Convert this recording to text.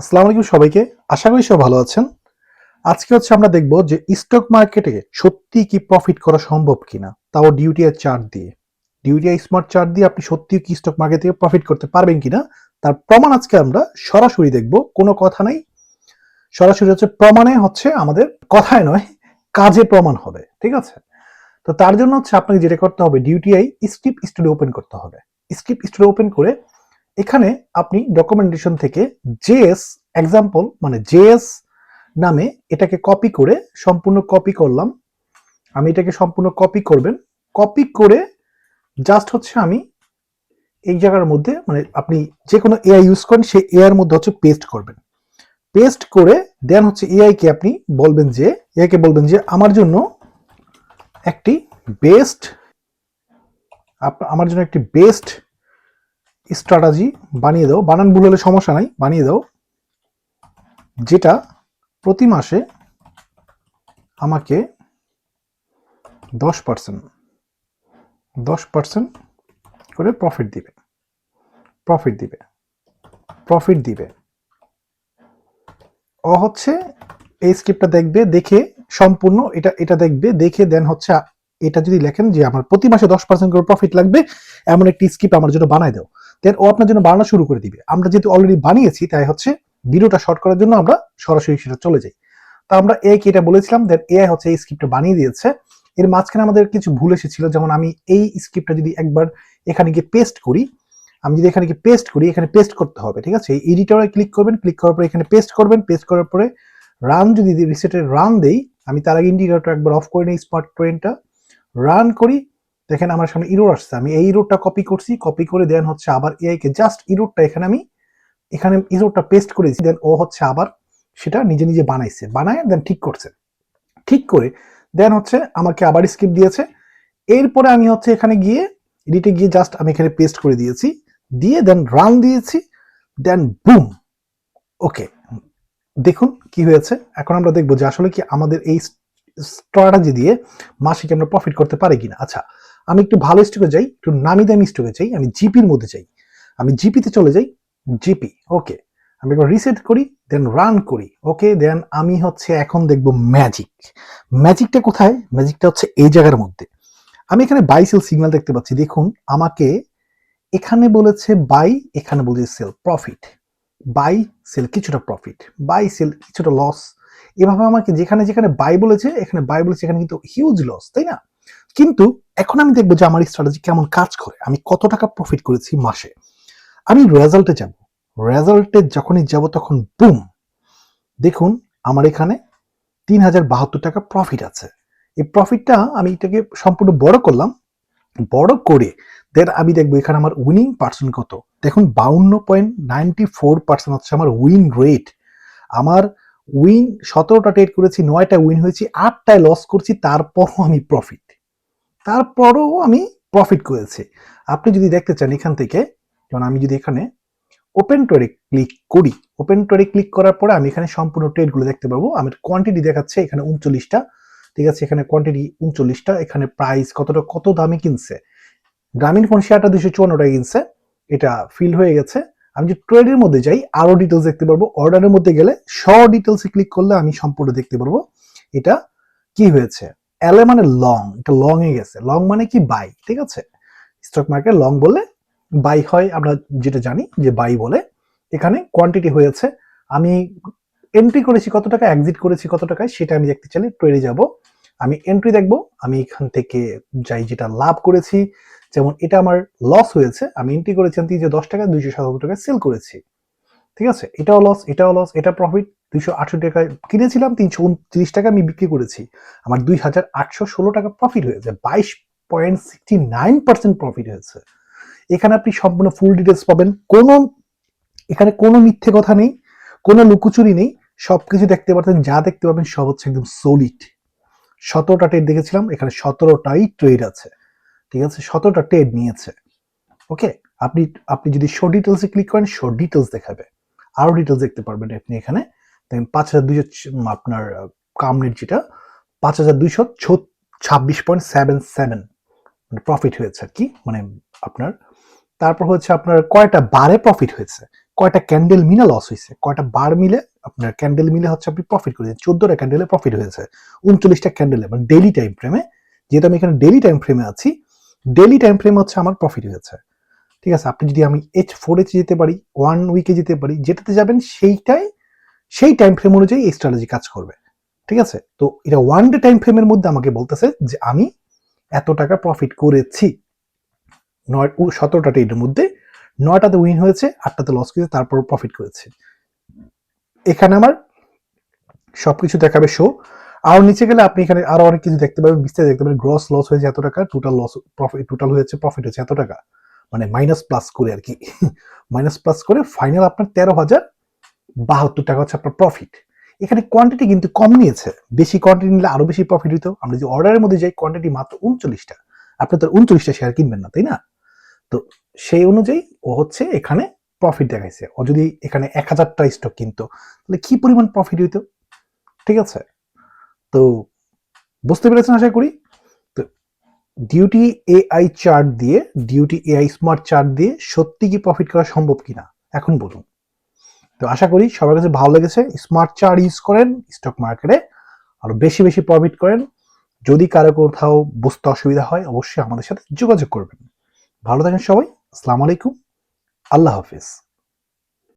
আসসালামু আলাইকুম সবাইকে। আশা করি সবাই ভালো আছেন। আজকে আমরা দেখব যে স্টক মার্কেটে সত্যি কি প্রফিট করা সম্ভব কিনা, তাও ডিউটিআই চার্ট দিয়ে। ডিউটিআই স্মার্ট চার্ট দিয়ে আপনি সত্যিই কি স্টক মার্কেট থেকে প্রফিট করতে পারবেন কিনা তার প্রমাণ আজকে আমরা সরাসরি দেখব। কোনো কথা নাই, সরাসরি প্রমাণে আমাদের কথায় নয়, কাজে প্রমাণ হবে। ঠিক আছে? তো তার জন্য আপনাকে যেটা করতে হবে, ডিউটিআই স্ক্রিপ্ট স্টুডিও ওপেন করতে হবে। স্ক্রিপ্ট স্টুডিও ওপেন করে এখানে আপনি ডকুমেন্টেশন থেকে জেএস এক্সাম্পল মানে জেএস নামে এটাকে কপি করে, সম্পূর্ণ কপি করলাম আমি। এটাকে সম্পূর্ণ কপি করবেন। কপি করে জাস্ট আমি এই জায়গার মধ্যে, মানে আপনি যে কোনো এআই ইউজ করেন সেই এআই এর মধ্যে পেস্ট করবেন। পেস্ট করে দেন এআই কে আপনি বলবেন যে, এআই কে বলবেন যে আমার জন্য একটি বেস্ট স্ট্র্যাটেজি বানিয়ে দাও। বানান ভুল হলে সমস্যা নাই, বানিয়ে দাও, যেটা প্রতি মাসে আমাকে 10% করে প্রফিট দিবে। ও এই স্ক্রিপ্টটা দেখবে, দেখে সম্পূর্ণ এটা দেখবে, দেখে দেন এটা যদি লেখেন যে আমার প্রতি মাসে 10% করে প্রফিট লাগবে, এমন একটি স্ক্রিপ্ট আমার জন্য বানায় দাও। দেন ও আপনার জন্য বানানো শুরু করে দিবে। আমরা যেহেতু অলরেডি বানিয়েছি, তাই ভিডিওটা শর্ট করার জন্য আমরা সরাসরি সেটা চলে যাই। তো আমরা এআই কে এটা বলেছিলাম, দেন এআই এই স্ক্রিপ্টটা বানিয়ে দিয়েছে। এর মাঝখানে আমাদের কিছু ভুল এসেছিল, যেমন আমি এই স্ক্রিপ্টটা যদি একবার এখানে গিয়ে পেস্ট করি, এখানে পেস্ট করতে হবে। ঠিক আছে? এডিটরে ক্লিক করবেন, ক্লিক করার পরে এখানে পেস্ট করবেন। পেস্ট করার পরে রান যদি রিসেটের রান দেই, আমি তার আগে ইন্ডিকেটর একবার অফ করে নিই, স্মার্ট ট্রেনটা রান করি। দেখেন আমার সামনে ইরর আসছে। আমি এই ইররটা কপি করছি, কপি করে দেন আবার এআই কে জাস্ট ইররটা এখানে ইররটা পেস্ট করেছি। দেন ও আবার সেটা নিজে নিজে বানায় দেন ঠিক করছে। ঠিক করে দেন আমাকে আবার স্ক্রিপ্ট দিয়েছে। এরপরে আমি এখানে গিয়ে এডিটে গিয়ে জাস্ট আমি এখানে পেস্ট করে দিয়েছি, দিয়ে দেন রান দিয়েছি, দেন বুম। ওকে, দেখুন কি হয়েছে। এখন আমরা দেখবো যে আসলে কি আমাদের এই স্ট্র্যাটেজি দিয়ে মাসিক আমরা প্রফিট করতে পারি কিনা। আচ্ছা, আমি একটু ভালো স্টকে যাই, একটু নামি দামি স্টকে যাই, আমি জিপির মধ্যে যাই। আমি জিপিতে চলে যাই, জিপি। ওকে, আমি একবার রিসেট করি, দেন রান করি। ওকে, দেন আমি এখন দেখবো ম্যাজিকটা কোথায়। ম্যাজিকটা এই জায়গার মধ্যে। আমি এখানে বাই সেল সিগন্যাল দেখতে পাচ্ছি। দেখুন, আমাকে এখানে বলেছে বাই, এখানে বলেছে সেল। প্রফিট বাই সেল কিছুটা প্রফিট, বাই সেল কিছুটা লস। এভাবে আমাকে যেখানে যেখানে বাই বলেছে, এখানে বাই বলেছে, এখানে কিন্তু হিউজ লস, তাই না? কিন্তু এখন আমি দেখবো যে আমার স্ট্র্যাটেজি কেমন কাজ করে, আমি কত টাকা প্রফিট করেছি মাসে। আমি রেজাল্টে যাব। রেজাল্টে যখনই যাব তখন বুম, দেখুন আমার এখানে 3072 টাকা প্রফিট আছে। এই প্রফিটটা আমি এটাকে সম্পূর্ণ বড় করলাম। বড় করে দেন আমি দেখবো এখানে আমার উইনিং পার্সেন্ট কত। দেখুন 52.94% আমার উইন রেট। আমার উইন 17টা ট্রেড করেছি, 9টা উইন হয়েছি, 8টায় লস করছি, তারপরও আমি প্রফিট করেছি। আপনি যদি দেখতে চান এখান থেকে, যেমন আমি যদি এখানে ওপেন ট্রেডে ক্লিক করি, ওপেন ট্রেডে ক্লিক করার পরে আমি এখানে সম্পূর্ণ ট্রেডগুলো দেখতে পারবো। আমার কোয়ান্টিটি দেখাচ্ছে এখানে 39টা। ঠিক আছে, এখানে কোয়ান্টিটি 39টা। এখানে প্রাইস কত দামে কিনছে, গ্রামীণ ফোন শেয়ারটা 254 টাকা কিনছে, এটা ফিল হয়ে গেছে। আমি যে ট্রেডের মধ্যে যাই, আরো ডিটেলস দেখতে পারবো। অর্ডারের মধ্যে গেলে ডিটেলসে ক্লিক করলে আমি সম্পূর্ণ দেখতে পারবো এটা কি হয়েছে। এলএ মানে লং, এটা লং এ গেছে। লং মানে কি? বাই। ঠিক আছে, স্টক মার্কেট লং বলে বাই হয়, আমরা যেটা জানি যে বাই বলে। এখানে কোয়ান্টিটি হয়েছে, আমি এন্ট্রি করেছি কত টাকা, এক্সিট করেছি কত টাকায়, সেটা আমি দেখতে চাইলে ট্রেডে যাব। আমি এন্ট্রি দেখবো, আমি এখান থেকে যাই যেটা লাভ করেছি। যেমন এটা আমার লস হয়েছে, আমি এন্ট্রি করেছি 10 টাকা, 277 টাকায় সেল করেছি। ঠিক আছে, এটাও লস, এটাও লস, এটা প্রফিট। 268 টাকায় কিনেছিলাম, 329 টাকা আমি বিক্রি করেছি। আমার 2816 টাকা প্রফিট হয়েছে, 22.69% প্রফিট হয়েছে। এখানে আপনি সম্পূর্ণ ফুল ডিটেলস পাবেন। এখানে কোনো মিথ্যে কথা নেই, কোনো লুকোচুরি নেই, সবকিছু দেখতে পাচ্ছেন। যা দেখতে পাবেন সব একদম সলিড। 17টা ট্রেড দেখেছিলাম, এখানে 17টাই ট্রেড আছে। ঠিক আছে, 17টা ট্রেড নিয়েছে। ওকে, আপনি আপনি যদি শো ডিটেলসে ক্লিক করেন, শো ডিটেলস দেখাবে, আরো ডিটেলস দেখতে পারবেন আপনি এখানে। দেখেন 5200 আপনার কামনেট, যেটা 5226.77 প্রফিট হয়েছে আর কি, মানে আপনার। তারপর আপনার কয়টা বারে প্রফিট হয়েছে, কয়টা ক্যান্ডেল মিলে লস হয়েছে, কয়টা বার মিলে আপনার ক্যান্ডেল মিলে হচ্ছে আপনি প্রফিট করেছেন। 14টা ক্যান্ডেলে প্রফিট হয়েছে, 39টা ক্যান্ডেলে, মানে ডেইলি টাইম ফ্রেমে। যেহেতু আমি এখানে ডেইলি টাইম ফ্রেমে আছি, ডেইলি টাইম ফ্রেমে হচ্ছে আমার প্রফিট হয়েছে। ঠিক আছে, আপনি যদি আমি H4 যেতে পারি, 1 উইকে যেতে পারি, যেটাতে যাবেন সেইটাই সেই টাইম ফ্রেম অনুযায়ী এই স্ট্র্যাটেজি কাজ করবে। ঠিক আছে, তো এটা 1 ডে টাইম ফ্রেমের মধ্যে আমাকে বলতেছে যে আমি এত টাকা প্রফিট করেছি। 17টা ট্রেডের মধ্যে 9টাতে উইন হয়েছে, 8টাতে লস করেছে, তারপর প্রফিট করেছে। এখানে আমার সবকিছু দেখাবে শো। আর নিচে গেলে আপনি এখানে আরো অনেক কিছু দেখতে পাবেন, বিস্তারিত দেখতে পাবেন। গ্রস লস হয়েছে এত টাকা, টোটাল লস প্রফিট, টোটাল হয়েছে প্রফিট হয়েছে এত টাকা, মানে মাইনাস প্লাস করে আর কি। মাইনাস প্লাস করে ফাইনাল আপনার 13,072 টাকা হচ্ছে আপনার প্রফিট। এখানে কোয়ান্টিটি কিন্তু কম নিয়েছে, বেশি কোয়ান্টিটি নিলে আরো বেশি প্রফিট হইতো। আমরা যে অর্ডারের মধ্যে যাই, কোয়ান্টিটি মাত্র 39টা, আপনি তো 39টা শেয়ার কিনবেন না, তাই না? তো সেই অনুযায়ী ও হচ্ছে এখানে প্রফিট দেখাইছে। ও যদি এখানে 1000টা স্টক কিনতো, তাহলে কি পরিমাণ প্রফিট হইতো? ঠিক আছে, তো বুঝতে পেরেছেন আশা করি। তো ডিউটি এআই চার্ট দিয়ে, ডিউটি এআই স্মার্ট চার্ট দিয়ে সত্যি কি প্রফিট করা সম্ভব কিনা এখন বলুন। তো আশা করি সবার কাছে ভালো লেগেছে। স্মার্ট চার্ট ইউজ করেন স্টক মার্কেটে, আরো বেশি বেশি প্রফিট করেন। যদি কারো কোথাও বুঝতে অসুবিধা হয়, অবশ্যই আমাদের সাথে যোগাযোগ করবেন। ভালো থাকেন সবাই। আসসালামু আলাইকুম, আল্লাহ হাফিজ।